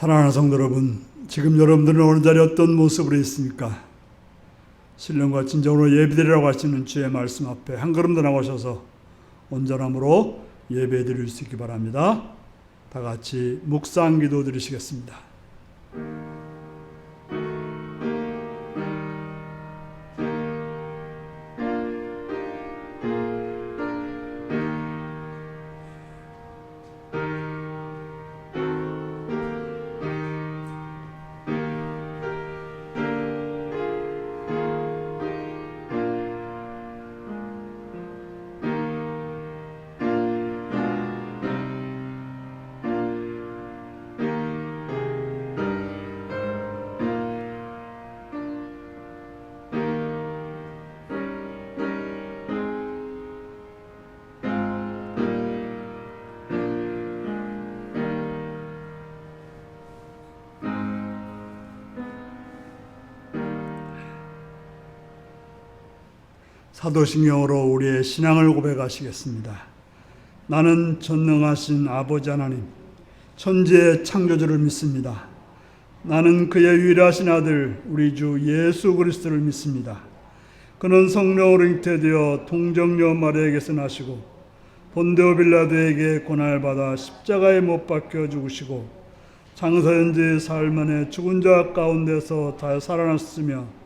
사랑하는 성도 여러분, 지금 여러분들은 어느 자리에 어떤 모습으로 있습니까? 신령과 진정으로 예배드리라고 하시는 주의 말씀 앞에 한 걸음 더 나가셔서 온전함으로 예배 드릴 수 있기 바랍니다. 다 같이 묵상 기도 드리시겠습니다. 사도신경으로 우리의 신앙을 고백하시겠습니다. 나는 전능하신 아버지 하나님, 천지의 창조주를 믿습니다. 나는 그의 유일하신 아들 우리 주 예수 그리스도를 믿습니다. 그는 성령으로 잉태되어 동정녀 마리아에게서 나시고 본디오 빌라도에게 고난을 받아 십자가에 못 박혀 죽으시고 장사현재의 사흘 만에 죽은 자 가운데서 다 살아났으며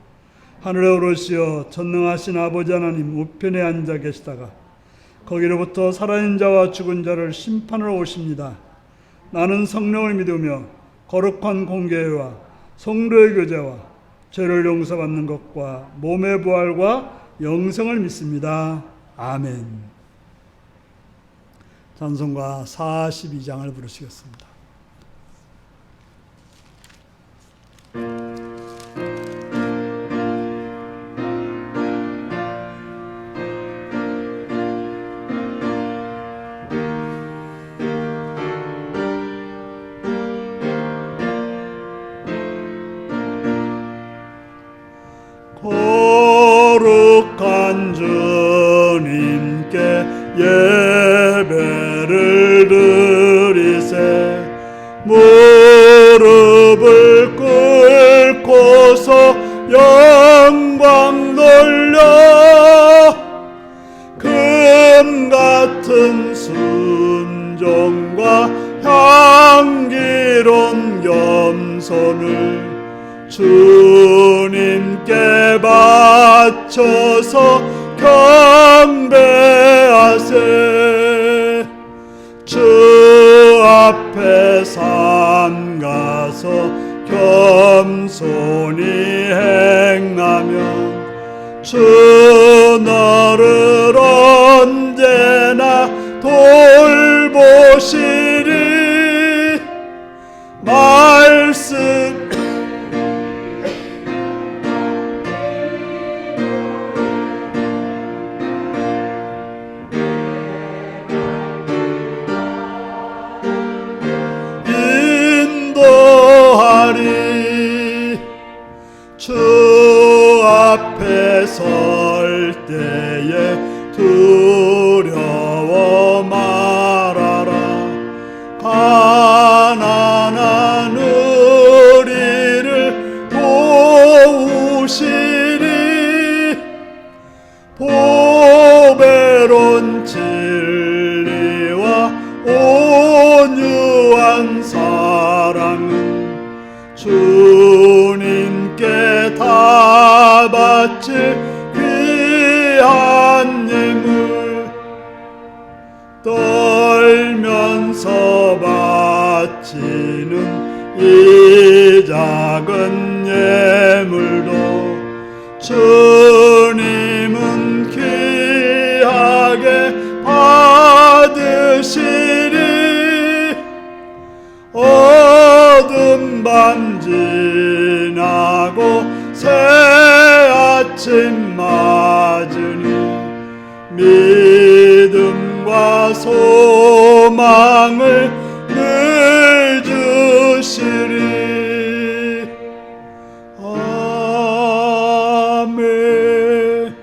하늘에 오르시어 전능하신 아버지 하나님 우편에 앉아 계시다가 거기로부터 살아있는 자와 죽은 자를 심판하러 오십니다. 나는 성령을 믿으며 거룩한 공교회와 성도의 교제와 죄를 용서받는 것과 몸의 부활과 영생을 믿습니다. 아멘. 찬송가 42장을 부르시겠습니다. 거룩한 주님께 예배를 드리세. 무릎을 꿇고서 영광 돌려 금 같은 순종과 향기로운 겸손을 주님께 바쳐서 경배하세. 주 앞에 삼가서 겸손히 행하면 주 너를 언제나 돌보시리. 말씀 주 앞에 설 때에 두려워 말아라. 가난한 우리를 도우시리. 보배로운 진리와 온유한 사랑은 주님께 다 바칠 귀한 예물. 떨면서 바치는 이 작은 예물도 주님은 귀하게 받으시리. 어둠 밤 지나고 새 아침 맞으니 믿음과 소망을 늘 주시리. 아멘.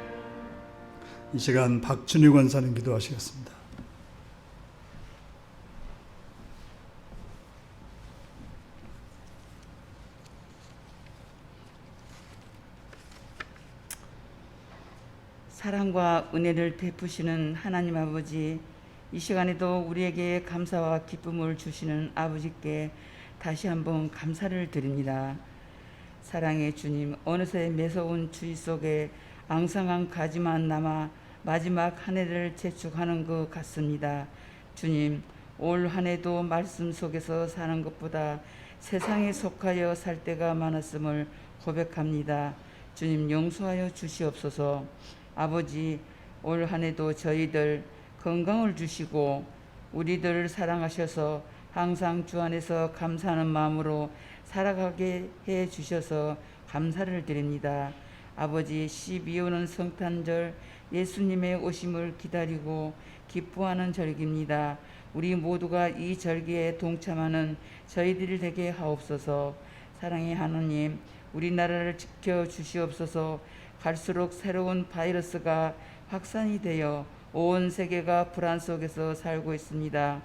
이 시간 박춘희 권사님 기도하시겠습니다. 사랑과 은혜를 베푸시는 하나님 아버지, 이 시간에도 우리에게 감사와 기쁨을 주시는 아버지께 다시 한번 감사를 드립니다. 사랑의 주님, 어느새 매서운 주의 속에 앙상한 가지만 남아 마지막 한 해를 재촉하는 것 같습니다. 주님, 올 한 해도 말씀 속에서 사는 것보다 세상에 속하여 살 때가 많았음을 고백합니다. 주님, 용서하여 주시옵소서. 아버지, 올 한 해도 저희들 건강을 주시고 우리들을 사랑하셔서 항상 주 안에서 감사하는 마음으로 살아가게 해 주셔서 감사를 드립니다. 아버지, 12호는 성탄절 예수님의 오심을 기다리고 기뻐하는 절기입니다. 우리 모두가 이 절기에 동참하는 저희들이 되게 하옵소서. 사랑의 하나님, 우리나라를 지켜 주시옵소서. 갈수록 새로운 바이러스가 확산이 되어 온 세계가 불안 속에서 살고 있습니다.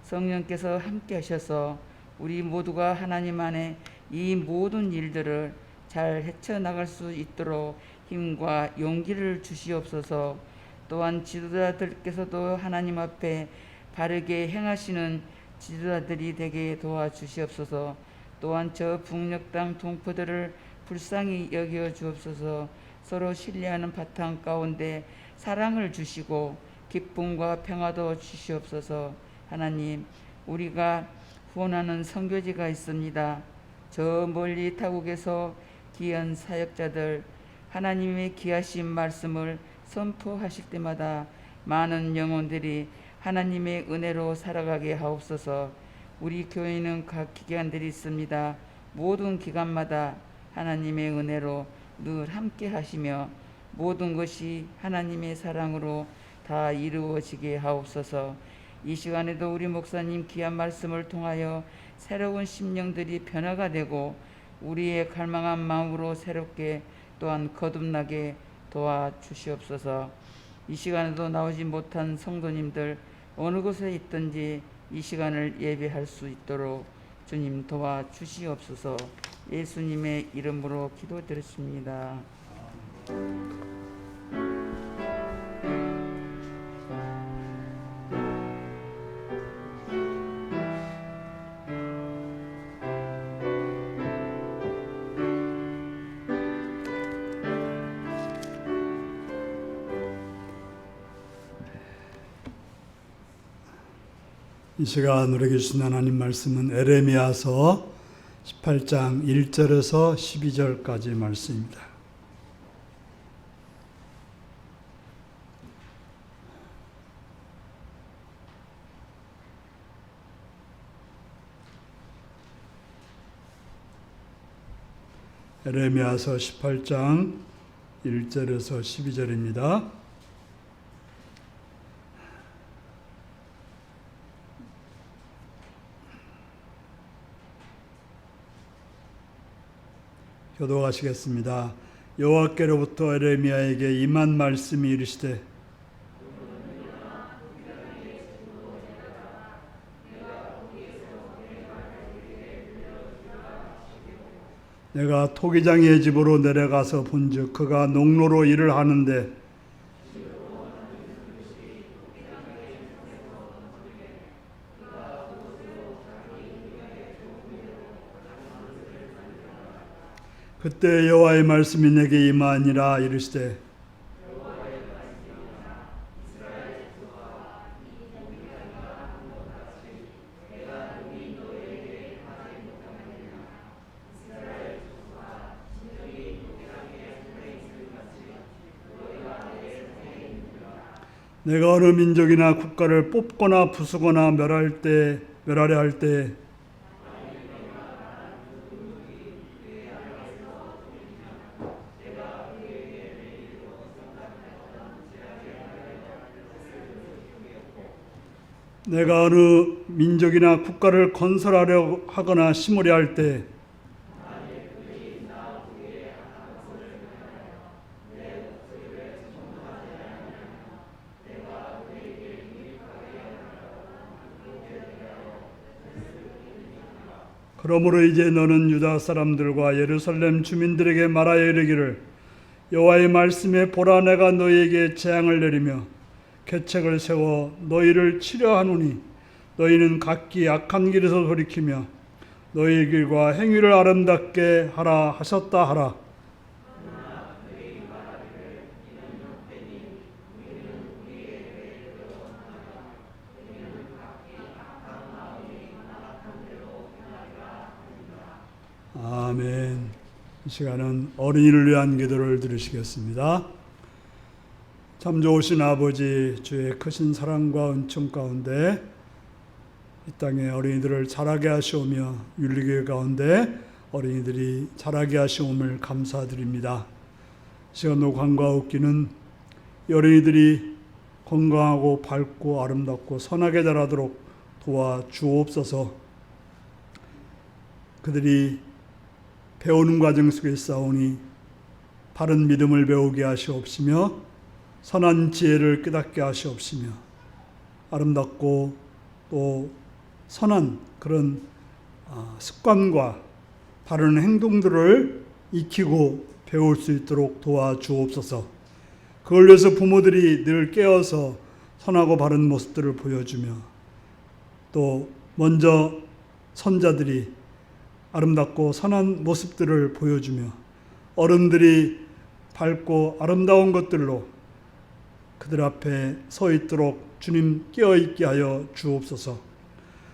성령께서 함께 하셔서 우리 모두가 하나님 안에 이 모든 일들을 잘 헤쳐나갈 수 있도록 힘과 용기를 주시옵소서. 또한 지도자들께서도 하나님 앞에 바르게 행하시는 지도자들이 되게 도와주시옵소서. 또한 저 북녘 땅 동포들을 불쌍히 여겨 주옵소서. 서로 신뢰하는 바탕 가운데 사랑을 주시고 기쁨과 평화도 주시옵소서. 하나님, 우리가 후원하는 선교지가 있습니다. 저 멀리 타국에서 귀한 사역자들, 하나님의 귀하신 말씀을 선포하실 때마다 많은 영혼들이 하나님의 은혜로 살아가게 하옵소서. 우리 교회는 각 기관들이 있습니다. 모든 기관마다 하나님의 은혜로 늘 함께 하시며 모든 것이 하나님의 사랑으로 다 이루어지게 하옵소서. 이 시간에도 우리 목사님 귀한 말씀을 통하여 새로운 심령들이 변화가 되고 우리의 갈망한 마음으로 새롭게 또한 거듭나게 도와주시옵소서. 이 시간에도 나오지 못한 성도님들 어느 곳에 있든지 이 시간을 예배할 수 있도록 주님 도와주시옵소서. 예수님의 이름으로 기도드렸습니다. 이 시간 우리에게 주신 하나님 말씀은 에레미야서 18장 1절에서 12절까지 말씀입니다. 에레미야서 18장 1절에서 12절입니다. 교도하시겠습니다. 여호와께로부터 에레미야에게 임한 말씀이 이르시되 내가 토기장의 집으로 내려가서 본즉 그가 농로로 일을 하는데 그때 여호와의 말씀이 내게 임하니라. 이르시되 내가 어느 민족이나 국가를 뽑거나 부수거나 멸하려 할 때 내가 어느 민족이나 국가를 건설하려 하거나 심으려 할 때 그러므로 이제 너는 유다 사람들과 예루살렘 주민들에게 말하여 이르기를 여호와의 말씀에 보라 내가 너희에게 재앙을 내리며 계책을 세워 너희를 치려하노니 너희는 각기 악한 길에서 돌이키며 너희의 길과 행위를 아름답게 하라 하셨다 하라. 아멘. 이 시간은 어린이를 위한 기도를 들으시겠습니다. 참 좋으신 아버지, 주의 크신 사랑과 은총 가운데 이 땅에 어린이들을 자라게 하시오며 윤리교회 가운데 어린이들이 자라게 하시옴을 감사드립니다. 시간도 관과 웃기는 어린이들이 건강하고 밝고 아름답고 선하게 자라도록 도와주옵소서. 그들이 배우는 과정 속에 싸우니 바른 믿음을 배우게 하시옵시며 선한 지혜를 깨닫게 하시옵시며 아름답고 또 선한 그런 습관과 바른 행동들을 익히고 배울 수 있도록 도와주옵소서. 그걸 위해서 부모들이 늘 깨어서 선하고 바른 모습들을 보여주며 또 먼저 선자들이 아름답고 선한 모습들을 보여주며 어른들이 밝고 아름다운 것들로 그들 앞에 서 있도록 주님 깨어있게 하여 주옵소서.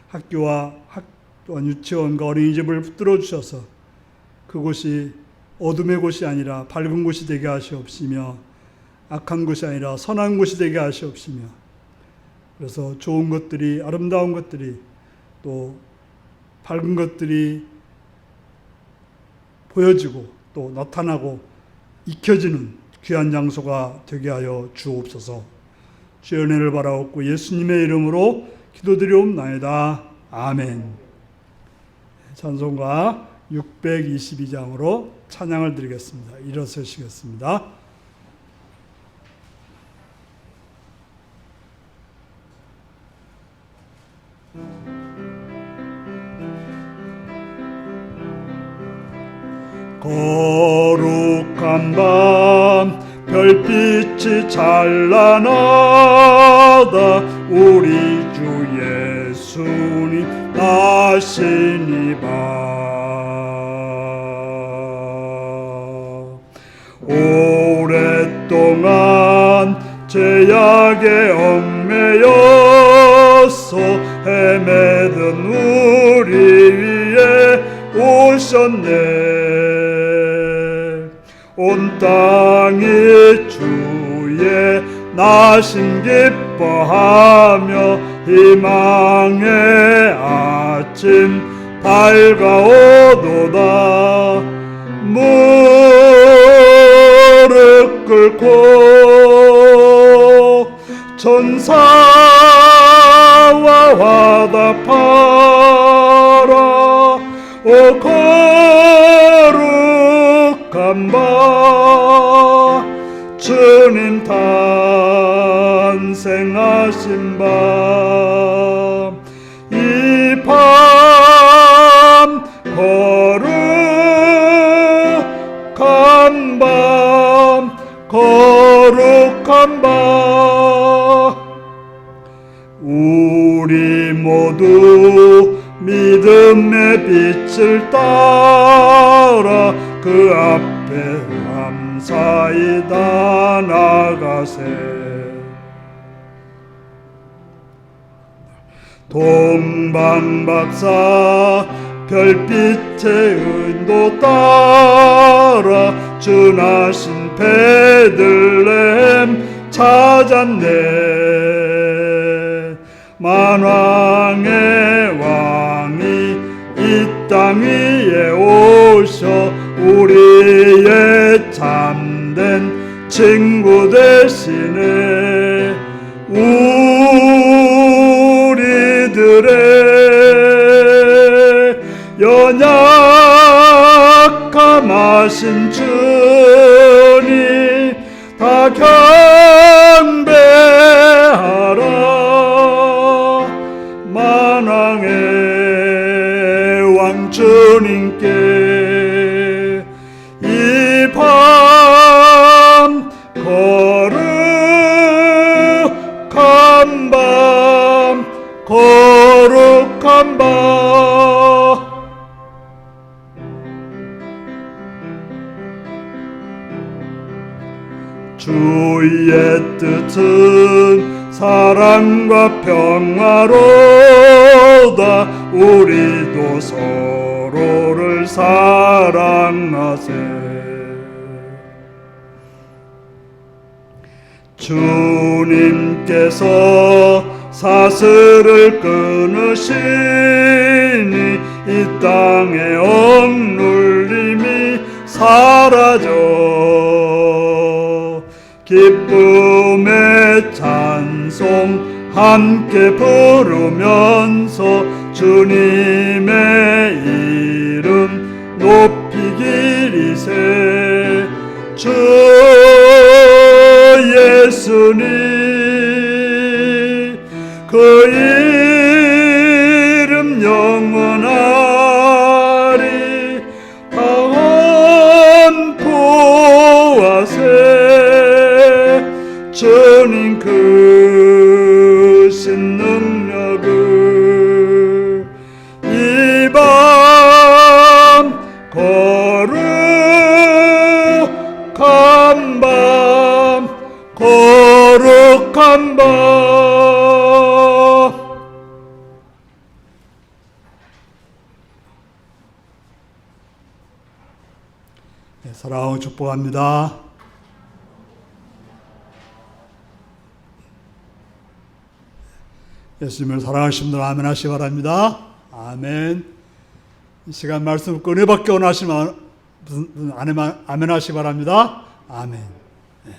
학교와 또한 유치원과 어린이집을 붙들어 주셔서 그곳이 어둠의 곳이 아니라 밝은 곳이 되게 하시옵시며 악한 곳이 아니라 선한 곳이 되게 하시옵시며 그래서 좋은 것들이 아름다운 것들이 또 밝은 것들이 보여지고 또 나타나고 익혀지는 귀한 장소가 되게 하여 주옵소서. 주의 은혜를 바라옵고 예수님의 이름으로 기도드리옵나이다. 아멘. 찬송가 622장으로 찬양을 드리겠습니다. 일어서시겠습니다. 거룩한 밤 별빛이 찬란하다. 우리 주 예수님 나시니 봐. 오랫동안 죄악에 얽매여서 헤매던 우리 위에 오셨네. 온 땅이 주의 나심 기뻐하며 희망의 아침 밝아오도다. 무릎 꿇고 천사와 화답하라. 오 거룩한 밤 주님 탄생하신 밤 이 밤 거룩한 밤 거룩한 밤 우리 모두 믿음의 빛을 따라 그 앞에 감사히 다 나가세. 동방박사 별빛의 은도 따라 주 나신 베들레헴 찾았네. 만왕의 왕이 이 땅 위에 오셔 우리의 참된 친구 되시네. 우리들의 연약함하신 주님 다 경배하라. 만왕의 왕 주님께 이 밤 간바 주의 뜻은 사랑과 평화로다. 우리도 서로를 사랑하세. 주님께서 사슬을 끊으시니 이 땅의 억눌림이 사라져 기쁨의 찬송 함께 부르면서 주님의 이름 높이기리세. 주 예수님 그 이름 영원하리. 강포하세 주님 크신 능력을. 이 밤 거룩한 밤 거룩한 밤. 네, 사랑하고 축복합니다. 예수님을 사랑하시는 분들 아멘 하시기 바랍니다. 아멘. 이 시간 말씀 은혜받기 원하시면 아멘 하시기 바랍니다. 아멘. 네.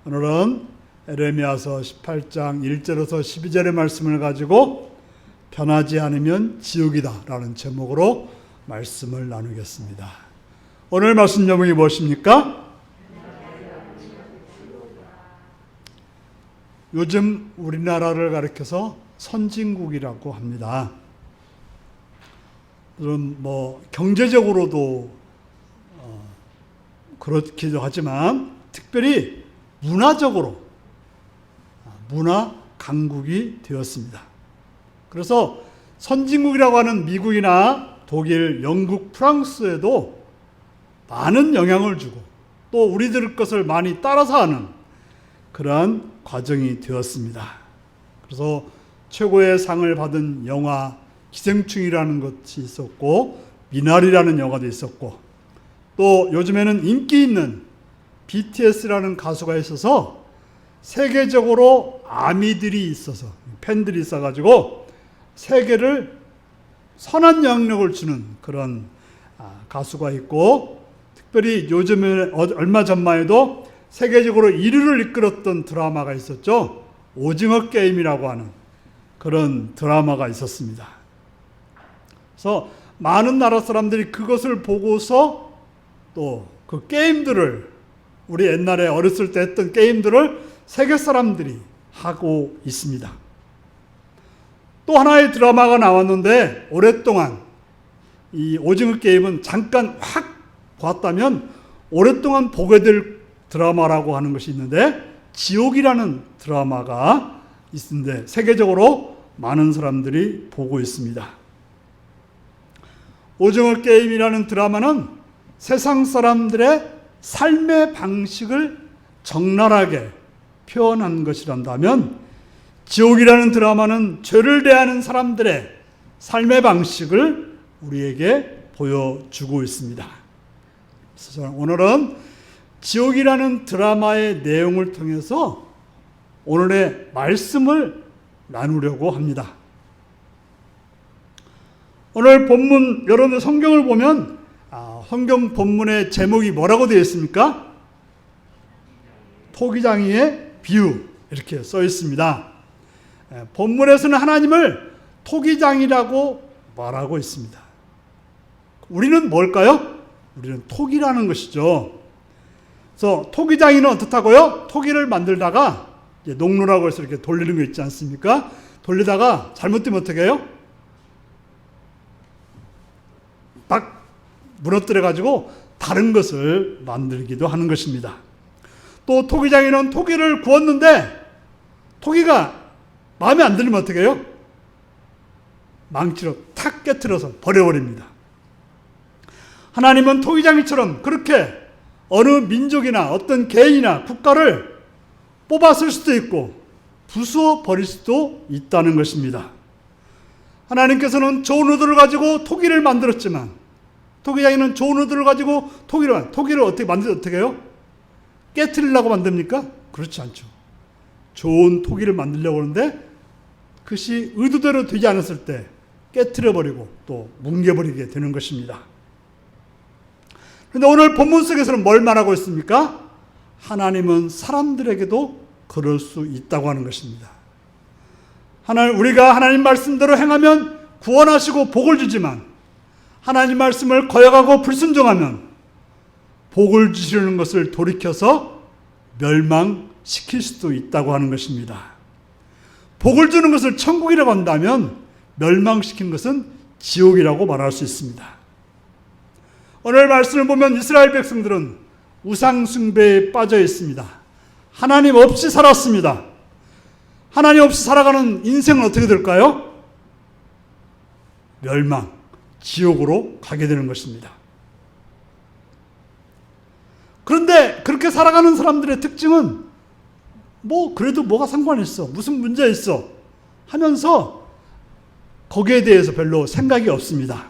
오늘은 에레미야서 18장 1절에서 12절의 말씀을 가지고 변하지 않으면 지옥이다 라는 제목으로 말씀을 나누겠습니다. 오늘 말씀 제목이 무엇입니까? 요즘 우리나라를 가리켜서 선진국이라고 합니다. 물론 경제적으로도 그렇기도 하지만 특별히 문화적으로 문화 강국이 되었습니다. 그래서 선진국이라고 하는 미국이나 독일, 영국, 프랑스에도 많은 영향을 주고 또 우리들 것을 많이 따라서 하는 그러한 과정이 되었습니다. 그래서 최고의 상을 받은 영화 기생충이라는 것이 있었고 미나리라는 영화도 있었고 또 요즘에는 인기 있는 BTS라는 가수가 있어서 세계적으로 아미들이 있어서 팬들이 있어가지고 세계를 선한 영향력을 주는 그런 가수가 있고 특별히 요즘에 얼마 전만 해도 세계적으로 1위를 이끌었던 드라마가 있었죠. 오징어 게임이라고 하는 그런 드라마가 있었습니다. 그래서 많은 나라 사람들이 그것을 보고서 또 그 게임들을 우리 옛날에 어렸을 때 했던 게임들을 세계 사람들이 하고 있습니다. 또 하나의 드라마가 나왔는데 오랫동안 이 오징어 게임은 잠깐 확 봤다면 오랫동안 보게 될 드라마라고 하는 것이 있는데 지옥이라는 드라마가 있는데 세계적으로 많은 사람들이 보고 있습니다. 오징어 게임이라는 드라마는 세상 사람들의 삶의 방식을 적나라하게 표현한 것이란다면 지옥이라는 드라마는 죄를 대하는 사람들의 삶의 방식을 우리에게 보여주고 있습니다. 그래서 오늘은 지옥이라는 드라마의 내용을 통해서 오늘의 말씀을 나누려고 합니다. 오늘 본문 여러분들 성경을 보면 성경 본문의 제목이 뭐라고 되어 있습니까? 토기장이의 비유 이렇게 써 있습니다. 본문에서는 하나님을 토기장이라고 말하고 있습니다. 우리는 뭘까요? 우리는 토기라는 것이죠. 그래서 토기장이는 어떻다고요? 토기를 만들다가 농로라고 해서 이렇게 돌리는 거 있지 않습니까? 돌리다가 잘못되면 어떻게 해요? 딱 무너뜨려가지고 다른 것을 만들기도 하는 것입니다. 또 토기장이는 토기를 구웠는데 토기가 마음에 안 들면 어떻게 해요? 망치로 탁 깨트려서 버려버립니다. 하나님은 토기장이처럼 그렇게 어느 민족이나 어떤 개인이나 국가를 뽑았을 수도 있고 부수어 버릴 수도 있다는 것입니다. 하나님께서는 좋은 의도를 가지고 토기를 만들었지만 토기장이는 좋은 의도를 가지고 토기를 어떻게 해요? 깨트리려고 만듭니까? 그렇지 않죠. 좋은 토기를 만들려고 하는데 그것이 의도대로 되지 않았을 때 깨트려버리고 또 뭉개버리게 되는 것입니다. 그런데 오늘 본문 속에서는 뭘 말하고 있습니까? 하나님은 사람들에게도 그럴 수 있다고 하는 것입니다. 우리가 하나님 말씀대로 행하면 구원하시고 복을 주지만 하나님 말씀을 거역하고 불순종하면 복을 주시는 것을 돌이켜서 멸망시킬 수도 있다고 하는 것입니다. 복을 주는 것을 천국이라고 한다면 멸망시킨 것은 지옥이라고 말할 수 있습니다. 오늘 말씀을 보면 이스라엘 백성들은 우상 숭배에 빠져 있습니다. 하나님 없이 살았습니다. 하나님 없이 살아가는 인생은 어떻게 될까요? 멸망, 지옥으로 가게 되는 것입니다. 그런데 그렇게 살아가는 사람들의 특징은 그래도 뭐가 상관이 있어, 무슨 문제 있어 하면서 거기에 대해서 별로 생각이 없습니다.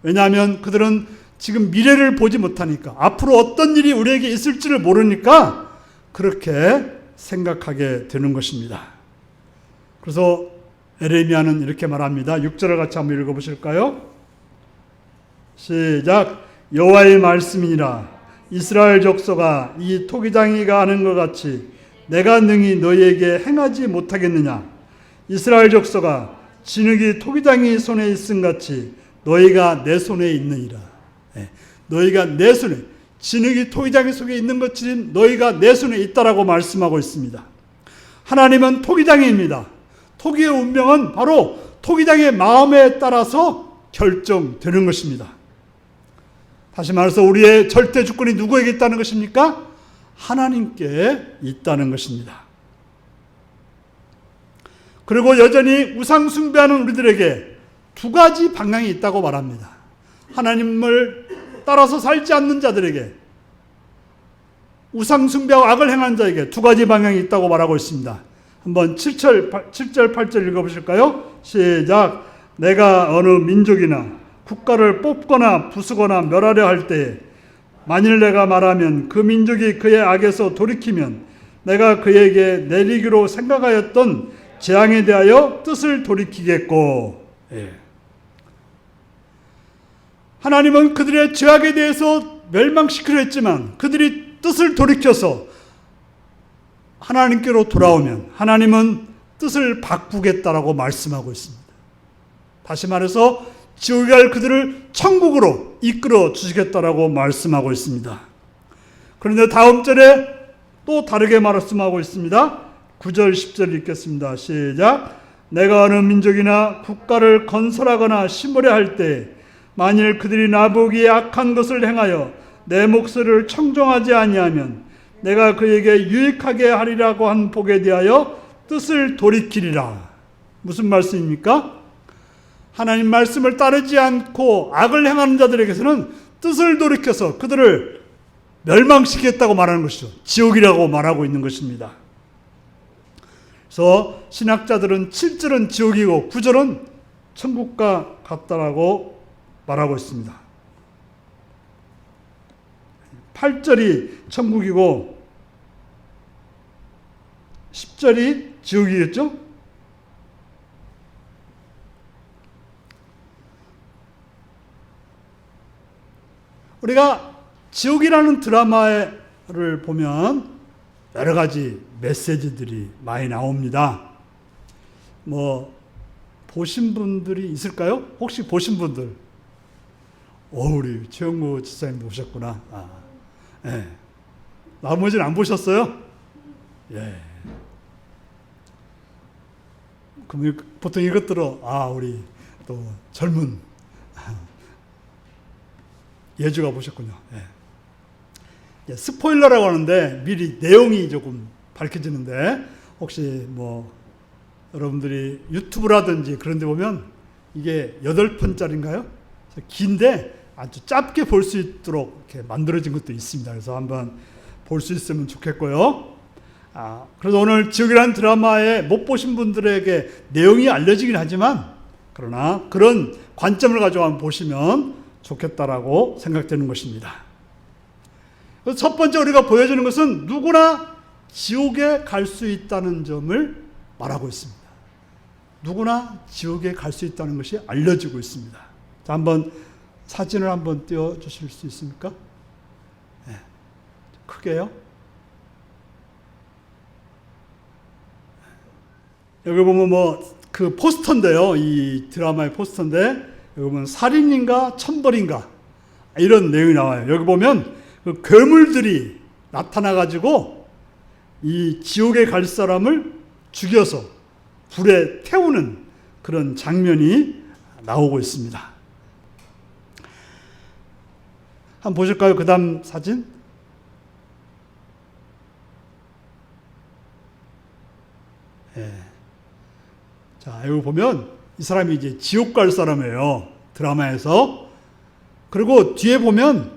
왜냐하면 그들은 지금 미래를 보지 못하니까, 앞으로 어떤 일이 우리에게 있을지를 모르니까 그렇게 생각하게 되는 것입니다. 그래서 에레미야는 이렇게 말합니다. 6절을 같이 한번 읽어보실까요? 시작. 여호와의 말씀이니라. 이스라엘 족속아, 이 토기장이가 하는 것 같이 내가 능히 너희에게 행하지 못하겠느냐. 이스라엘 족속아, 진흙이 토기장이 손에 있음 같이 너희가 내 손에 있느니라. 너희가 내 손에, 진흙이 토기장이 속에 있는 것처럼 너희가 내 손에 있다라고 말씀하고 있습니다. 하나님은 토기장입니다. 토기의 운명은 바로 토기장의 마음에 따라서 결정되는 것입니다. 다시 말해서 우리의 절대 주권이 누구에게 있다는 것입니까? 하나님께 있다는 것입니다. 그리고 여전히 우상 숭배하는 우리들에게 두 가지 방향이 있다고 말합니다. 하나님을 따라서 살지 않는 자들에게, 우상 숭배하고 악을 행하는 자에게 두 가지 방향이 있다고 말하고 있습니다. 한번 7절 8절 읽어보실까요? 시작. 내가 어느 민족이나 국가를 뽑거나 부수거나 멸하려 할 때에 만일 내가 말하면 그 민족이 그의 악에서 돌이키면 내가 그에게 내리기로 생각하였던 재앙에 대하여 뜻을 돌이키겠고. 하나님은 그들의 죄악에 대해서 멸망시키려 했지만 그들이 뜻을 돌이켜서 하나님께로 돌아오면 하나님은 뜻을 바꾸겠다라고 말씀하고 있습니다. 다시 말해서 지옥에 갈 그들을 천국으로 이끌어 주시겠다라고 말씀하고 있습니다. 그런데 다음 절에 또 다르게 말씀하고 있습니다. 9절 10절 읽겠습니다. 시작. 내가 어느 민족이나 국가를 건설하거나 심으려 할 때 만일 그들이 나보기에 악한 것을 행하여 내 목소리를 청종하지 아니하면 내가 그에게 유익하게 하리라고 한 복에 대하여 뜻을 돌이키리라. 무슨 말씀입니까? 하나님 말씀을 따르지 않고 악을 행하는 자들에게서는 뜻을 돌이켜서 그들을 멸망시키겠다고 말하는 것이죠. 지옥이라고 말하고 있는 것입니다. 그래서 신학자들은 7절은 지옥이고 9절은 천국과 같다라고 말하고 있습니다. 8절이 천국이고 10절이 지옥이겠죠? 우리가 지옥이라는 드라마를 보면 여러 가지 메시지들이 많이 나옵니다. 보신 분들이 있을까요? 혹시 보신 분들? 우리 최영무 지사님도 보셨구나. 네. 나머지는 안 보셨어요? 예. 그럼 보통 이것들은 우리 또 젊은 예주가 보셨군요. 예. 스포일러라고 하는데 미리 내용이 조금 밝혀지는데 혹시 여러분들이 유튜브라든지 그런 데 보면 이게 8편짜리인가요? 긴데 아주 짧게 볼 수 있도록 이렇게 만들어진 것도 있습니다. 그래서 한번 볼 수 있으면 좋겠고요. 그래서 오늘 지옥이라는 드라마에 못 보신 분들에게 내용이 알려지긴 하지만 그러나 그런 관점을 가지고 한번 보시면 좋겠다라고 생각되는 것입니다. 그래서 첫 번째 우리가 보여주는 것은 누구나 지옥에 갈 수 있다는 점을 말하고 있습니다. 누구나 지옥에 갈 수 있다는 것이 알려지고 있습니다. 자, 한번 사진을 한번 띄워주실 수 있습니까? 네. 크게요. 여기 보면 그 포스터인데요. 이 드라마의 포스터인데 여기 보면 살인인가 천벌인가 이런 내용이 나와요. 여기 보면 그 괴물들이 나타나가지고 이 지옥에 갈 사람을 죽여서 불에 태우는 그런 장면이 나오고 있습니다. 한번 보실까요? 그 다음 사진. 예. 자, 여기 보면 이 사람이 이제 지옥 갈 사람이에요. 드라마에서. 그리고 뒤에 보면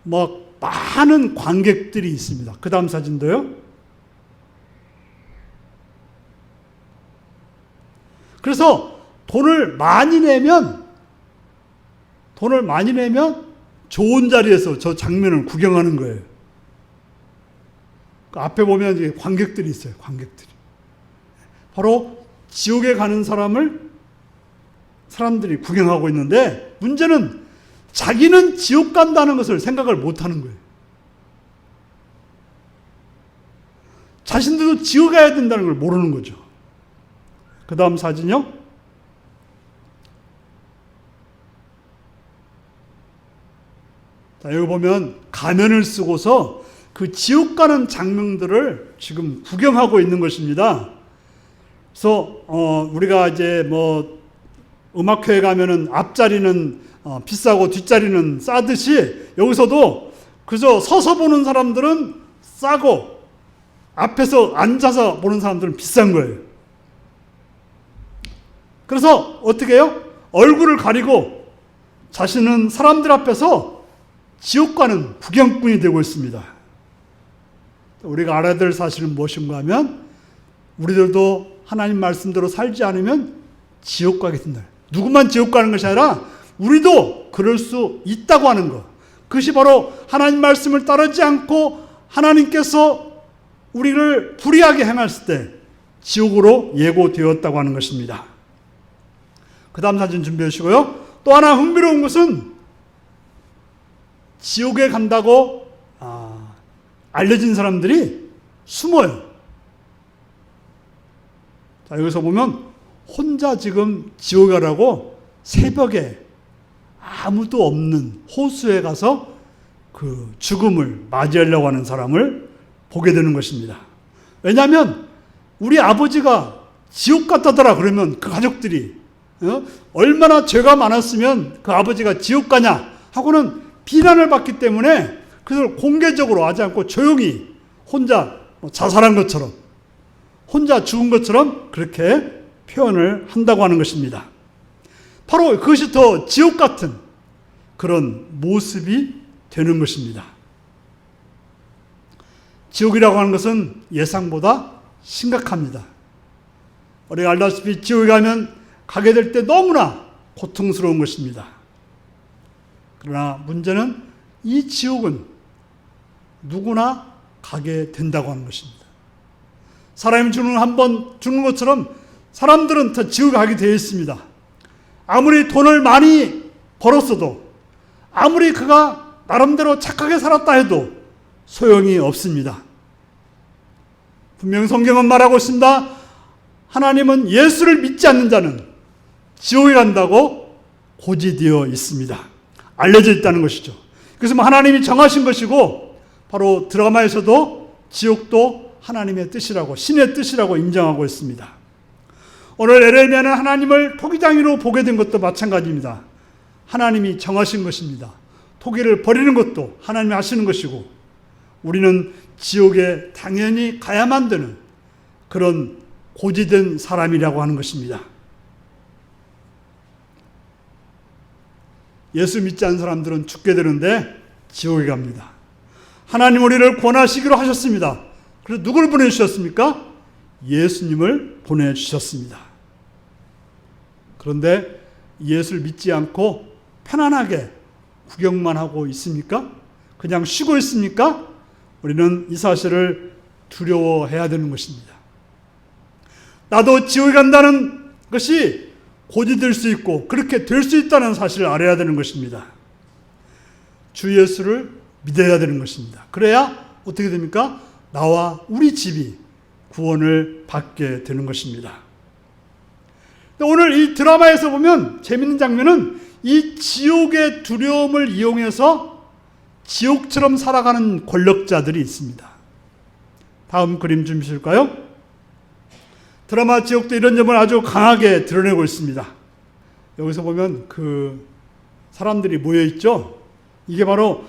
막 많은 관객들이 있습니다. 그 다음 사진도요. 그래서 돈을 많이 내면 좋은 자리에서 저 장면을 구경하는 거예요. 그 앞에 보면 이제 관객들이 있어요. 관객들이. 바로 지옥에 가는 사람들이 구경하고 있는데 문제는 자기는 지옥 간다는 것을 생각을 못하는 거예요. 자신들도 지옥 가야 된다는 걸 모르는 거죠. 그 다음 사진요. 자, 여기 보면 가면을 쓰고서 그 지옥 가는 장면들을 지금 구경하고 있는 것입니다. 그래서 우리가 이제 음악회에 가면은 앞자리는 비싸고 뒷자리는 싸듯이 여기서도 그저 서서 보는 사람들은 싸고 앞에서 앉아서 보는 사람들은 비싼 거예요. 그래서 어떻게 해요? 얼굴을 가리고 자신은 사람들 앞에서 지옥 가는 구경꾼이 되고 있습니다. 우리가 알아야 될 사실은 무엇인가 하면 우리들도 하나님 말씀대로 살지 않으면 지옥 가게 된다. 누구만 지옥 가는 것이 아니라 우리도 그럴 수 있다고 하는 것. 그것이 바로 하나님 말씀을 따르지 않고 하나님께서 우리를 불의하게 행했을 때 지옥으로 예고되었다고 하는 것입니다. 그 다음 사진 준비해 주시고요. 또 하나 흥미로운 것은 지옥에 간다고 알려진 사람들이 숨어요. 자, 여기서 보면 혼자 지금 지옥에 가라고 새벽에 아무도 없는 호수에 가서 그 죽음을 맞이하려고 하는 사람을 보게 되는 것입니다. 왜냐하면 우리 아버지가 지옥 갔다더라 그러면 그 가족들이 얼마나 죄가 많았으면 그 아버지가 지옥 가냐 하고는 비난을 받기 때문에 그걸 공개적으로 하지 않고 조용히 혼자 자살한 것처럼 혼자 죽은 것처럼 그렇게 표현을 한다고 하는 것입니다. 바로 그것이 더 지옥 같은 그런 모습이 되는 것입니다. 지옥이라고 하는 것은 예상보다 심각합니다. 우리가 알다시피 지옥에 가게 될 때 너무나 고통스러운 것입니다. 그러나 문제는 이 지옥은 누구나 가게 된다고 하는 것입니다. 사람이 한번 죽는 것처럼 사람들은 다 지옥에 가게 되어 있습니다. 아무리 돈을 많이 벌었어도 아무리 그가 나름대로 착하게 살았다 해도 소용이 없습니다. 분명히 성경은 말하고 있습니다. 하나님은 예수를 믿지 않는 자는 지옥에 간다고 고지되어 있습니다. 알려져 있다는 것이죠. 그래서 하나님이 정하신 것이고 바로 드라마에서도 지옥도 하나님의 뜻이라고 신의 뜻이라고 인정하고 있습니다. 오늘 에레미야는 하나님을 토기장이로 보게 된 것도 마찬가지입니다. 하나님이 정하신 것입니다. 토기를 버리는 것도 하나님이 하시는 것이고 우리는 지옥에 당연히 가야만 되는 그런 고지된 사람이라고 하는 것입니다. 예수 믿지 않는 사람들은 죽게 되는데 지옥에 갑니다. 하나님 우리를 구원하시기로 하셨습니다. 그래서 누구를 보내주셨습니까? 예수님을 보내주셨습니다. 그런데 예수를 믿지 않고 편안하게 구경만 하고 있습니까? 그냥 쉬고 있습니까? 우리는 이 사실을 두려워해야 되는 것입니다. 나도 지옥에 간다는 것이 곧이 될 수 있고 그렇게 될 수 있다는 사실을 알아야 되는 것입니다. 주 예수를 믿어야 되는 것입니다. 그래야 어떻게 됩니까? 나와 우리 집이 구원을 받게 되는 것입니다. 오늘 이 드라마에서 보면 재밌는 장면은 이 지옥의 두려움을 이용해서 지옥처럼 살아가는 권력자들이 있습니다. 다음 그림 좀 주실까요? 드라마 지옥도 이런 점을 아주 강하게 드러내고 있습니다. 여기서 보면 그 사람들이 모여 있죠. 이게 바로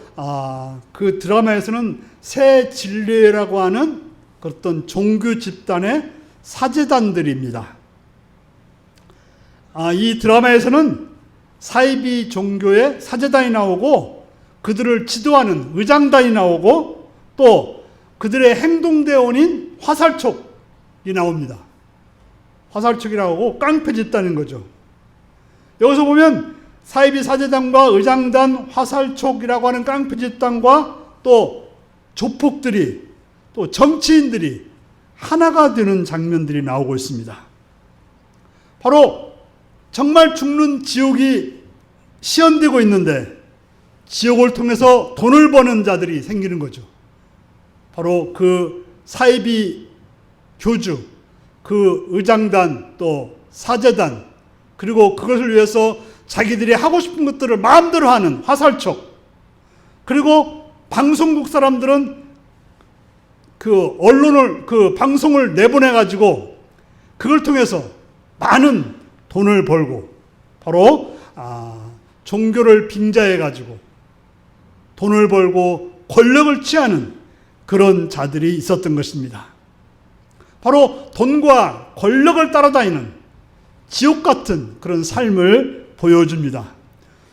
그 드라마에서는 새 진례라고 하는 어떤 종교 집단의 사제단들입니다. 이 드라마에서는 사이비 종교의 사제단이 나오고 그들을 지도하는 의장단이 나오고 또 그들의 행동대원인 화살촉이 나옵니다. 화살촉이라고 하고 깡패 집단인 거죠. 여기서 보면 사이비 사제단과 의장단, 화살촉이라고 하는 깡패 집단과 또 조폭들이 또 정치인들이 하나가 되는 장면들이 나오고 있습니다. 바로 정말 죽는 지옥이 시연되고 있는데 지옥을 통해서 돈을 버는 자들이 생기는 거죠. 바로 그 사이비 교주, 그 의장단 또 사제단 그리고 그것을 위해서 자기들이 하고 싶은 것들을 마음대로 하는 화살촉, 그리고 방송국 사람들은 그 언론을 그 방송을 내보내 가지고 그걸 통해서 많은 돈을 벌고 바로 종교를 빙자해 가지고 돈을 벌고 권력을 취하는 그런 자들이 있었던 것입니다. 바로 돈과 권력을 따라다니는 지옥 같은 그런 삶을 보여줍니다.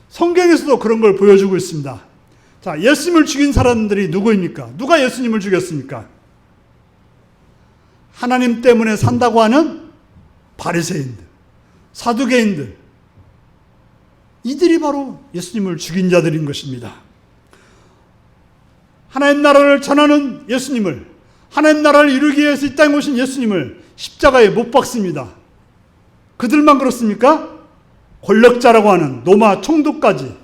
성경에서도 그런 걸 보여주고 있습니다. 자, 예수님을 죽인 사람들이 누구입니까? 누가 예수님을 죽였습니까? 하나님 때문에 산다고 하는 바리새인들, 사두개인들, 이들이 바로 예수님을 죽인 자들인 것입니다. 하나님 나라를 전하는 예수님을, 하나님 나라를 이루기 위해서 이 땅에 오신 예수님을 십자가에 못 박습니다. 그들만 그렇습니까? 권력자라고 하는 로마 총독까지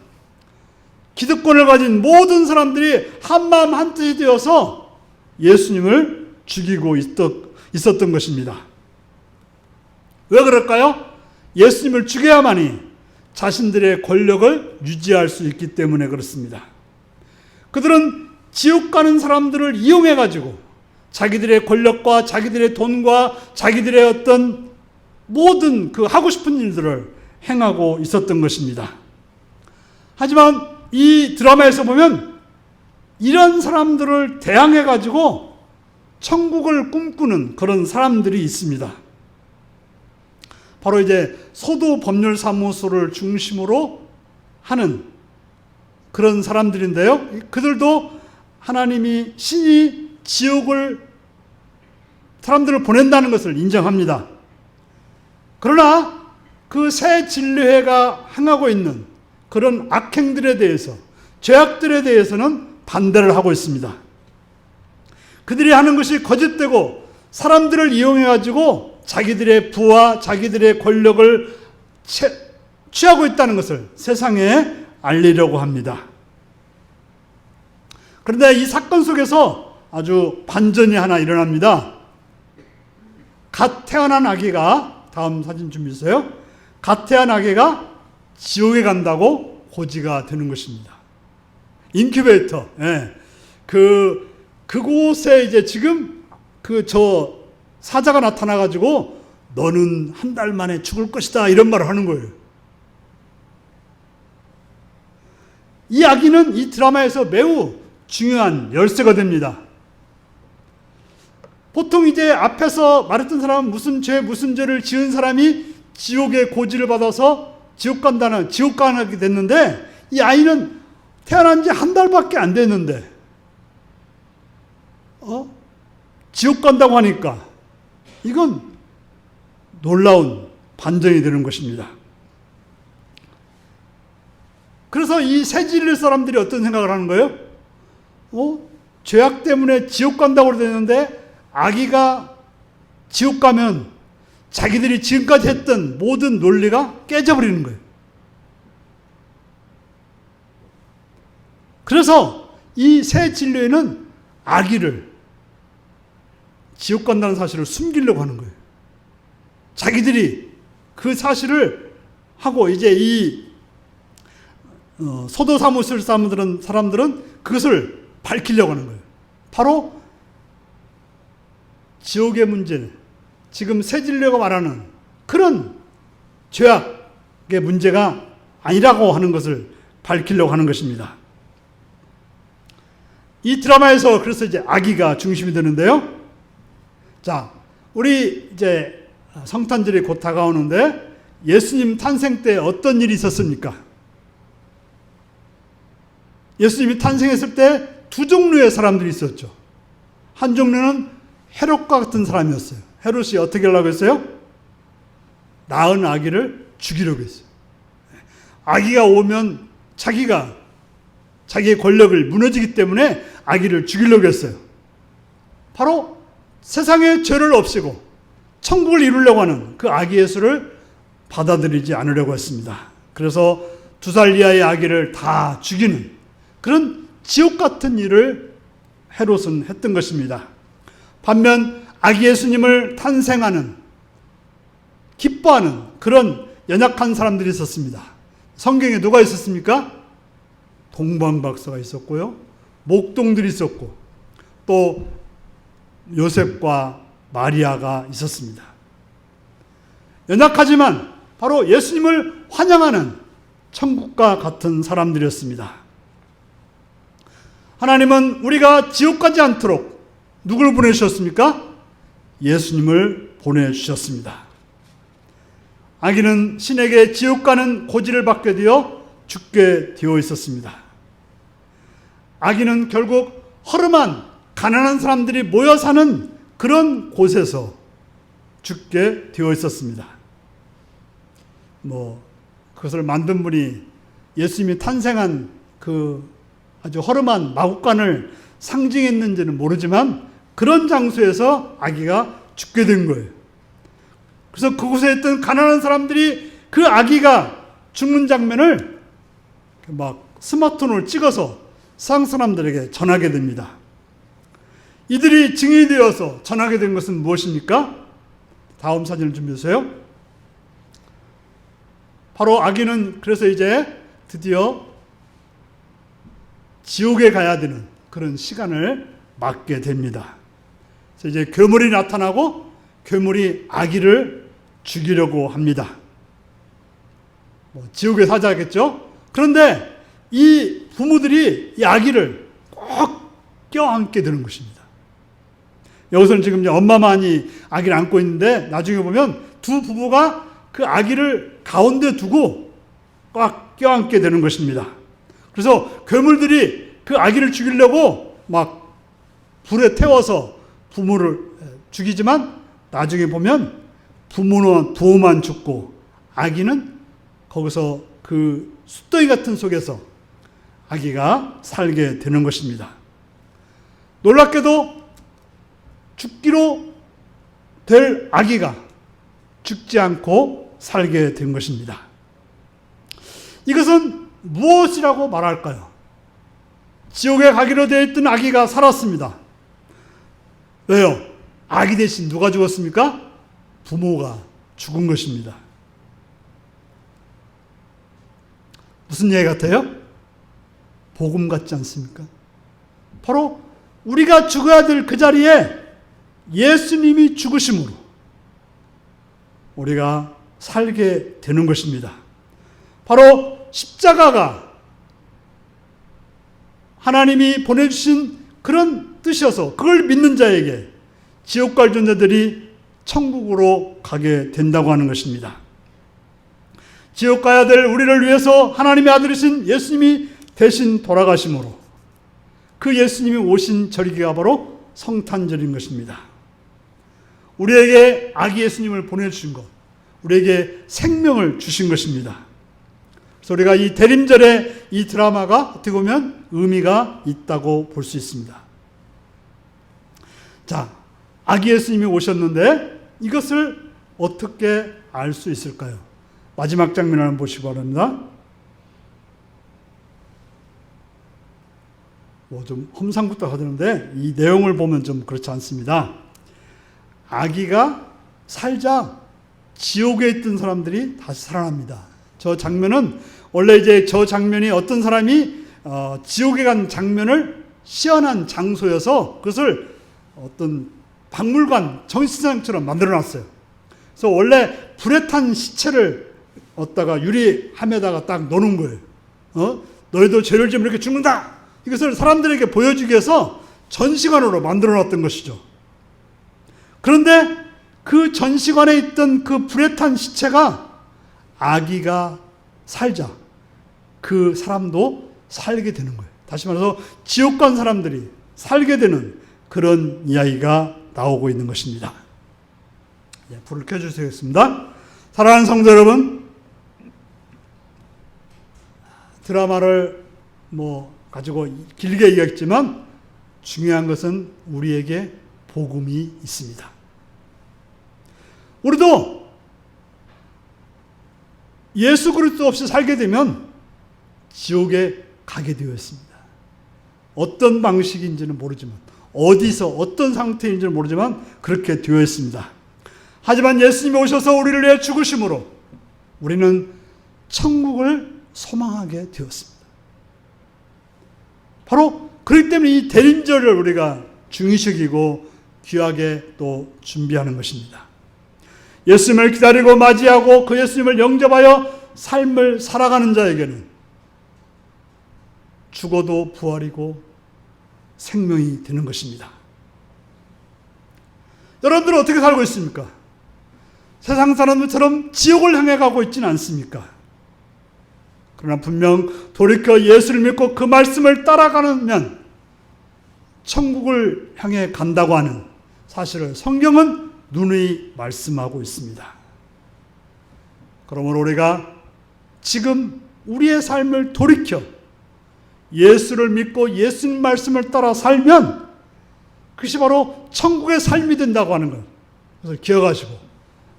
기득권을 가진 모든 사람들이 한마음 한뜻이 되어서 예수님을 죽이고 있었던 것입니다. 왜 그럴까요? 예수님을 죽여야만이 자신들의 권력을 유지할 수 있기 때문에 그렇습니다. 그들은 지옥 가는 사람들을 이용해 가지고 자기들의 권력과 자기들의 돈과 자기들의 어떤 모든 그 하고 싶은 일들을 행하고 있었던 것입니다. 하지만 이 드라마에서 보면 이런 사람들을 대항해 가지고 천국을 꿈꾸는 그런 사람들이 있습니다. 바로 이제 소도법률사무소를 중심으로 하는 그런 사람들인데요. 그들도 하나님이 신이 지옥을 사람들을 보낸다는 것을 인정합니다. 그러나 그 새 진리회가 행하고 있는 그런 악행들에 대해서, 죄악들에 대해서는 반대를 하고 있습니다. 그들이 하는 것이 거짓되고 사람들을 이용해가지고 자기들의 부와 자기들의 권력을 취하고 있다는 것을 세상에 알리려고 합니다. 그런데 이 사건 속에서 아주 반전이 하나 일어납니다. 갓 태어난 아기가, 다음 사진 준비해 주세요. 갓 태어난 아기가 지옥에 간다고 고지가 되는 것입니다. 인큐베이터. 예. 그곳에 이제 지금 저 사자가 나타나가지고 너는 한 달 만에 죽을 것이다 이런 말을 하는 거예요. 이 아기는 이 드라마에서 매우 중요한 열쇠가 됩니다. 보통 이제 앞에서 말했던 사람은 무슨 죄를 지은 사람이 지옥의 고지를 받아서 지옥 가게 됐는데 이 아이는 태어난 지 한 달밖에 안 됐는데 지옥 간다고 하니까 이건 놀라운 반전이 되는 것입니다. 그래서 이 새진리 사람들이 어떤 생각을 하는 거예요? 죄악 때문에 지옥 간다고 그러는데 아기가 지옥 가면 자기들이 지금까지 했던 모든 논리가 깨져버리는 거예요. 그래서 이 새 진리에는 아기를 지옥 간다는 사실을 숨기려고 하는 거예요. 자기들이 그 사실을 하고 이제 이 소도 사무실 사람들은 그것을 밝히려고 하는 거예요. 바로 지옥의 문제는 지금 새 진리가 말하는 그런 죄악의 문제가 아니라고 하는 것을 밝히려고 하는 것입니다. 이 드라마에서 그래서 이제 아기가 중심이 되는데요. 자, 우리 이제 성탄절이 곧 다가오는데 예수님 탄생 때 어떤 일이 있었습니까? 예수님이 탄생했을 때 두 종류의 사람들이 있었죠. 한 종류는 헤롯과 같은 사람이었어요. 헤롯이 어떻게 하려고 했어요? 낳은 아기를 죽이려고 했어요. 아기가 오면 자기의 권력을 무너지기 때문에 아기를 죽이려고 했어요. 바로 세상의 죄를 없애고 천국을 이루려고 하는 그 아기 예수를 받아들이지 않으려고 했습니다. 그래서 2살 이하의 아기를 다 죽이는 그런 지옥 같은 일을 헤롯은 했던 것입니다. 반면 아기 예수님을 탄생하는 기뻐하는 그런 연약한 사람들이 있었습니다. 성경에 누가 있었습니까? 동방박사가 있었고요. 목동들이 있었고 또 요셉과 마리아가 있었습니다. 연약하지만 바로 예수님을 환영하는 천국과 같은 사람들이었습니다. 하나님은 우리가 지옥 가지 않도록 누구를 보내주셨습니까? 예수님을 보내주셨습니다. 아기는 신에게 지옥 가는 고지를 받게 되어 죽게 되어 있었습니다. 아기는 결국 허름한 가난한 사람들이 모여 사는 그런 곳에서 죽게 되어 있었습니다. 그것을 만든 분이 예수님이 탄생한 그 아주 허름한 마구간을 상징했는지는 모르지만 그런 장소에서 아기가 죽게 된 거예요. 그래서 그곳에 있던 가난한 사람들이 그 아기가 죽는 장면을 막 스마트폰을 찍어서 세상 사람들에게 전하게 됩니다. 이들이 증인이 되어서 전하게 된 것은 무엇입니까? 다음 사진을 준비해주세요. 바로 아기는 그래서 이제 드디어 지옥에 가야 되는 그런 시간을 맞게 됩니다. 그래서 이제 괴물이 나타나고 괴물이 아기를 죽이려고 합니다. 지옥에 사자겠죠? 그런데 이 부모들이 이 아기를 꼭 껴안게 되는 것입니다. 여기서는 지금 이제 엄마만이 아기를 안고 있는데 나중에 보면 두 부부가 그 아기를 가운데 두고 꽉 껴안게 되는 것입니다. 그래서 괴물들이 그 아기를 죽이려고 막 불에 태워서 부모를 죽이지만 나중에 보면 부모만 죽고 아기는 거기서 그 숫덩이 같은 속에서 아기가 살게 되는 것입니다. 놀랍게도 죽기로 될 아기가 죽지 않고 살게 된 것입니다. 이것은 무엇이라고 말할까요? 지옥에 가기로 되어 있던 아기가 살았습니다. 왜요? 아기 대신 누가 죽었습니까? 부모가 죽은 것입니다. 무슨 얘기 같아요? 복음 같지 않습니까? 바로 우리가 죽어야 될 그 자리에 예수님이 죽으심으로 우리가 살게 되는 것입니다. 바로 십자가가 하나님이 보내주신 그런 뜻이어서 그걸 믿는 자에게 지옥 갈 존재들이 천국으로 가게 된다고 하는 것입니다. 지옥 가야 될 우리를 위해서 하나님의 아들이신 예수님이 대신 돌아가심으로 그 예수님이 오신 절기가 바로 성탄절인 것입니다. 우리에게 아기 예수님을 보내주신 것, 우리에게 생명을 주신 것입니다. 그래서 우리가 이 대림절의 이 드라마가 어떻게 보면 의미가 있다고 볼 수 있습니다. 자, 아기 예수님이 오셨는데 이것을 어떻게 알 수 있을까요? 마지막 장면을 한번 보시기 바랍니다. 좀 험상궂다 하던데 이 내용을 보면 좀 그렇지 않습니다. 아기가 살자 지옥에 있던 사람들이 다시 살아납니다. 저 장면은 원래 이제 저 장면이 어떤 사람이 지옥에 간 장면을 시연한 장소여서 그것을 어떤 박물관 전시장처럼 만들어놨어요. 그래서 원래 불에 탄 시체를 얻다가 유리함에다가 딱 넣는 거예요. 너희도 죄를 지으면 이렇게 죽는다. 이것을 사람들에게 보여주기 위해서 전시관으로 만들어놨던 것이죠. 그런데 그 전시관에 있던 그 불에 탄 시체가 아기가 살자 그 사람도 살게 되는 거예요. 다시 말해서 지옥 간 사람들이 살게 되는 그런 이야기가 나오고 있는 것입니다. 불을 켜주시겠습니다. 사랑하는 성도 여러분, 드라마를 가지고 길게 얘기했지만 중요한 것은 우리에게 복음이 있습니다. 우리도 예수 그리스도 없이 살게 되면 지옥에 가게 되어 있습니다. 어떤 방식인지는 모르지만 어디서 어떤 상태인지는 모르지만 그렇게 되어 있습니다. 하지만 예수님이 오셔서 우리를 위해 죽으심으로 우리는 천국을 소망하게 되었습니다. 바로 그렇기 때문에 이 대림절을 우리가 중의식이고 귀하게 또 준비하는 것입니다. 예수님을 기다리고 맞이하고 그 예수님을 영접하여 삶을 살아가는 자에게는 죽어도 부활이고 생명이 되는 것입니다. 여러분들은 어떻게 살고 있습니까? 세상 사람들처럼 지옥을 향해 가고 있지는 않습니까? 그러나 분명 돌이켜 예수를 믿고 그 말씀을 따라가면 천국을 향해 간다고 하는 사실을 성경은 누누이 말씀하고 있습니다. 그러므로 우리가 지금 우리의 삶을 돌이켜 예수를 믿고 예수님 말씀을 따라 살면 그것이 바로 천국의 삶이 된다고 하는 것. 그래서 기억하시고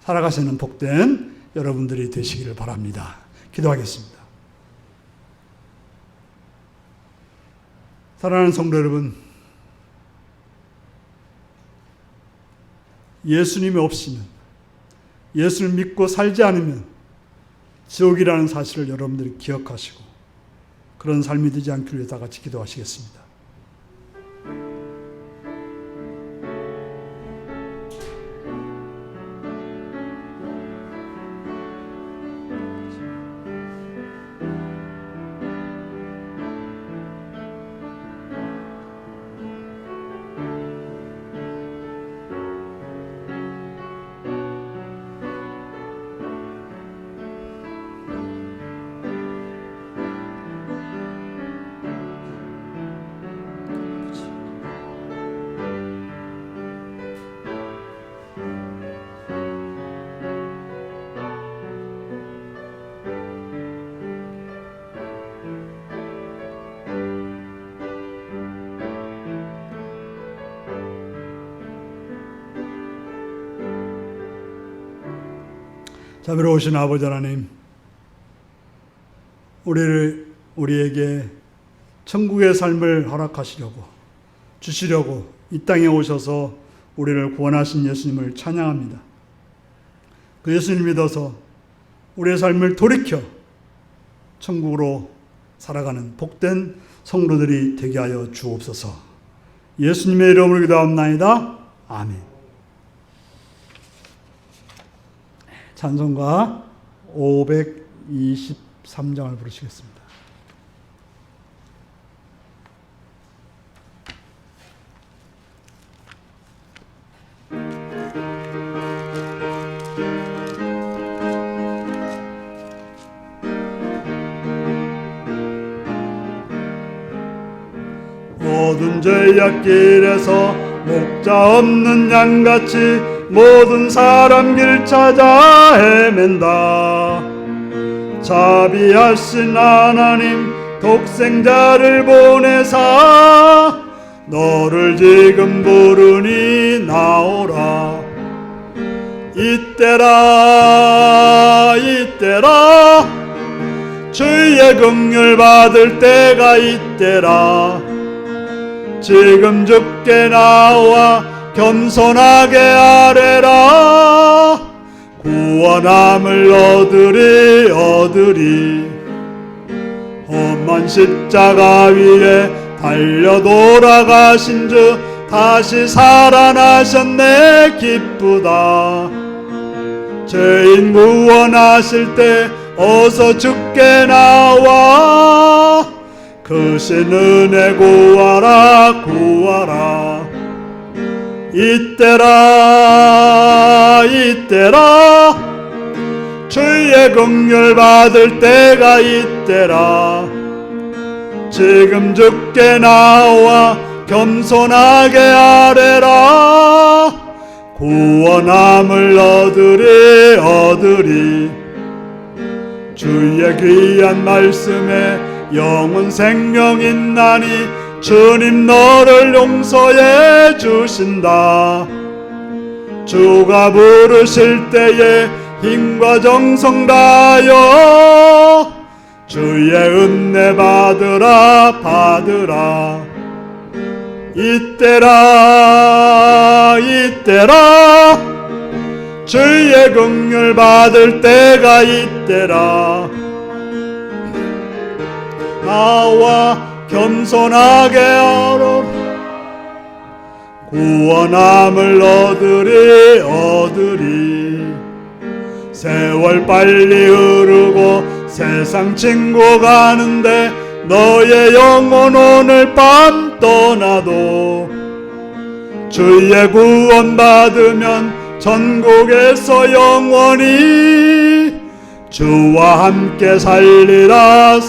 살아가시는 복된 여러분들이 되시기를 바랍니다. 기도하겠습니다. 사랑하는 성도 여러분, 예수님이 없이는, 예수를 믿고 살지 않으면 지옥이라는 사실을 여러분들이 기억하시고 그런 삶이 되지 않기를 위해 다 같이 기도하시겠습니다. 자비로우신 아버지 하나님, 우리에게 천국의 삶을 허락하시려고 주시려고 이 땅에 오셔서 우리를 구원하신 예수님을 찬양합니다. 그 예수님 믿어서 우리의 삶을 돌이켜 천국으로 살아가는 복된 성도들이 되게 하여 주옵소서. 예수님의 이름으로 기도하옵나이다. 아멘. 찬송가 523장을 부르시겠습니다. 어두운 죄악길에서 목자 없는 양같이 모든 사람 길 찾아 헤맨다. 자비하신 하나님 독생자를 보내사 너를 지금 부르니 나오라. 이때라 이때라 주의 긍휼 받을 때가 이때라. 지금 주께 나와 겸손하게 아뢰라. 구원함을 얻으리. 험한 십자가 위에 달려 돌아가신 주 다시 살아나셨네. 기쁘다. 죄인 구원하실 때 어서 주께 나와 크신 은혜 구하라. 이때라 주의 긍휼 받을 때가 이때라. 지금 주께 나와 겸손하게 아뢰라. 구원함을 얻으리. 주의 귀한 말씀에 영원 생명 있나니 주님 너를 용서해 주신다. 주가 부르실 때에 힘과 정성 다하여 주의 은혜 받으라. 이때라 주의 긍휼 받을 때가 이때라. 나와 겸손하게 하라. 구원함을 얻으리. 세월 빨리 흐르고 세상 친구 가는데 너의 영혼 오늘 밤 떠나도 주의 구원 받으면 전국에서 영원히 주와 함께 살리라.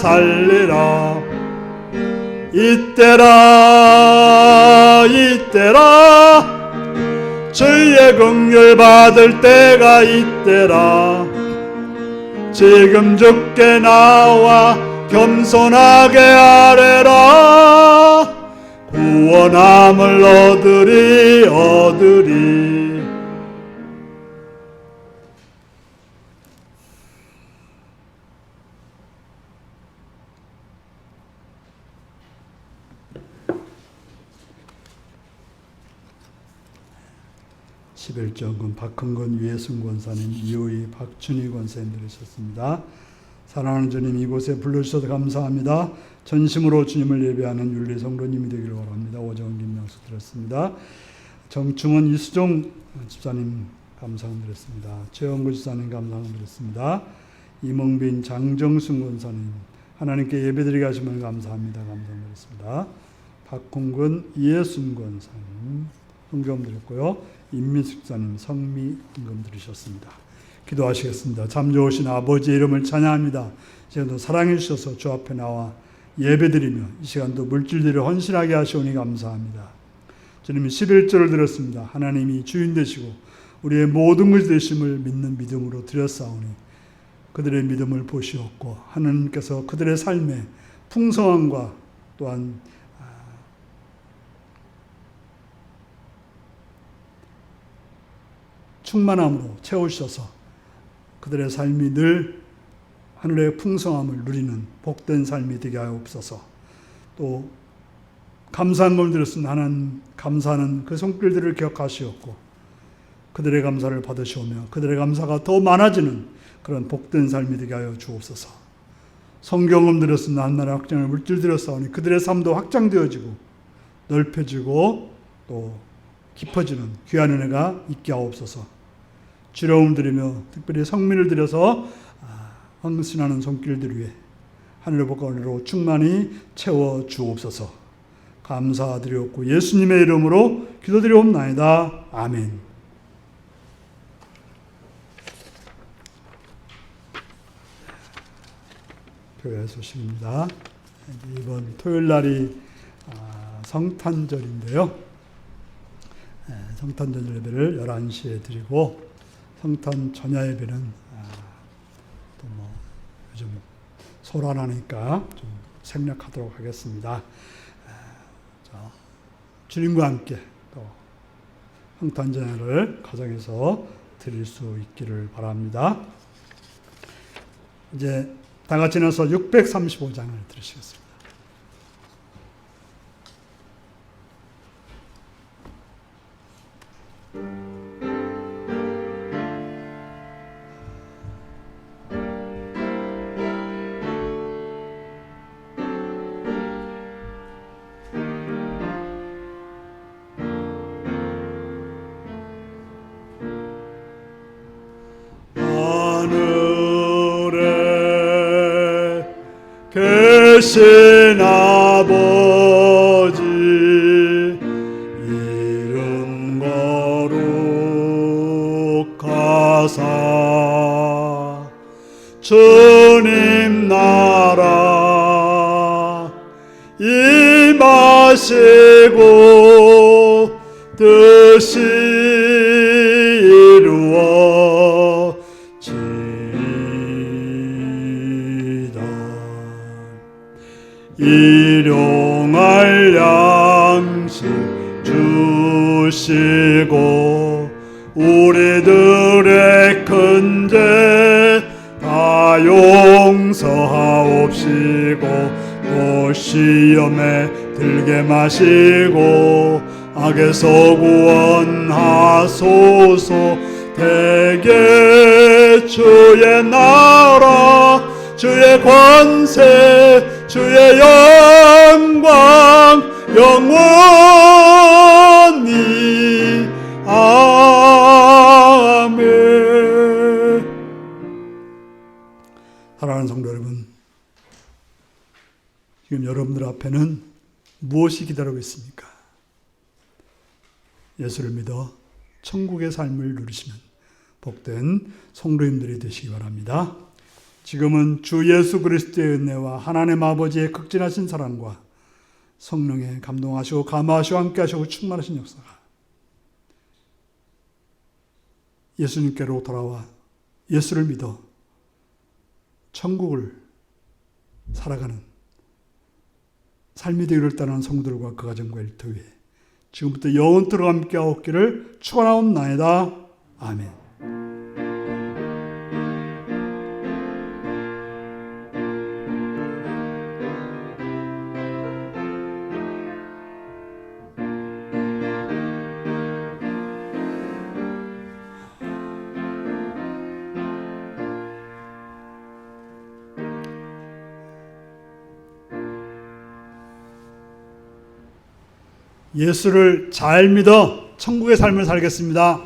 이때라 주의 긍휼 받을 때가 이때라. 지금 주께 나와 겸손하게 아뢰라. 구원함을 얻으리. 십일정은 박흥건 유해순 권사님, 이호희 박춘희 권사님 들으셨습니다. 사랑하는 주님, 이곳에 불러주셔서 감사합니다. 전심으로 주님을 예배하는 윤리 성도님이 되기를 바랍니다. 오정은 김명수 들었습니다. 정충원 이수종 집사님 감사함 드렸습니다. 최영구 집사님 감사함 드렸습니다. 이몽빈 장정순 권사님 하나님께 예배드리게 하시면 감사합니다. 감사함 드렸습니다. 박홍근 이해순 권사님 헌금 드렸고요. 임민숙 집사님 성미 헌금 드리셨습니다. 기도하시겠습니다. 참 좋으신 아버지의 이름을 찬양합니다. 지금도 사랑해 주셔서 주 앞에 나와 예배드리며 이 시간도 물질들을 헌신하게 하시오니 감사합니다. 주님이 11절을 들었습니다. 하나님이 주인 되시고 우리의 모든 것이 되심을 믿는 믿음으로 드렸사오니 그들의 믿음을 보시옵고 하나님께서 그들의 삶에 풍성함과 또한 충만함으로 채우셔서 그들의 삶이 늘 하늘의 풍성함을 누리는 복된 삶이 되게 하옵소서. 또 감사한 걸 들었으면 하나님 감사하는 그 손길들을 기억하시옵고 그들의 감사를 받으시오며 그들의 감사가 더 많아지는 그런 복된 삶이 되게 하여 주옵소서. 성경을 들었으면 한나라 확장을 물질 들었사오니 그들의 삶도 확장되어지고 넓혀지고 또 깊어지는 귀한 은혜가 있게 하옵소서. 주려움 드리며 특별히 성민을 드려서 헌신하는 손길들 위해 하늘의 복으로 충만히 채워 주옵소서. 감사드리옵고 예수님의 이름으로 기도드리옵나이다. 아멘. 교회 소식입니다. 이번 토요일 날이 성탄절인데요. 성탄절 예배를 11시에 드리고 성탄 전야 예배는 또 요즘 소란하니까 좀 생략하도록 하겠습니다. 주님과 함께 또 성탄 전야를 가정에서 드릴 수 있기를 바랍니다. 이제 다 같이 나서 635장을 들으시겠습니다. 하늘에 계신 아버지 이름 거룩하사 주님 나라 임하시고 뜻이 이루어지이다. 일용할 양식 주시고 우리들의 큰 죄 다 용서하옵시고 또 시험에 들게 마시고 악에서 구원하소서. 대개 주의 나라 주의 권세 주의 영광 영원히 아멘. 사랑하는 성도 여러분, 지금 여러분들 앞에는 무엇이 기다리고 있습니까? 예수를 믿어 천국의 삶을 누리시는 복된 성도님들이 되시기 바랍니다. 지금은 주 예수 그리스도의 은혜와 하나님 아버지의 극진하신 사랑과 성령의 감동하시고 감화하시고 함께하시고 충만하신 역사가 예수님께로 돌아와 예수를 믿어 천국을 살아가는 삶이 되기를 따르는 성도들과 그 가정과 일터에 지금부터 영원토록 함께하옵기를 축원하옵나이다. 아멘. 예수를 잘 믿어 천국의 삶을 살겠습니다.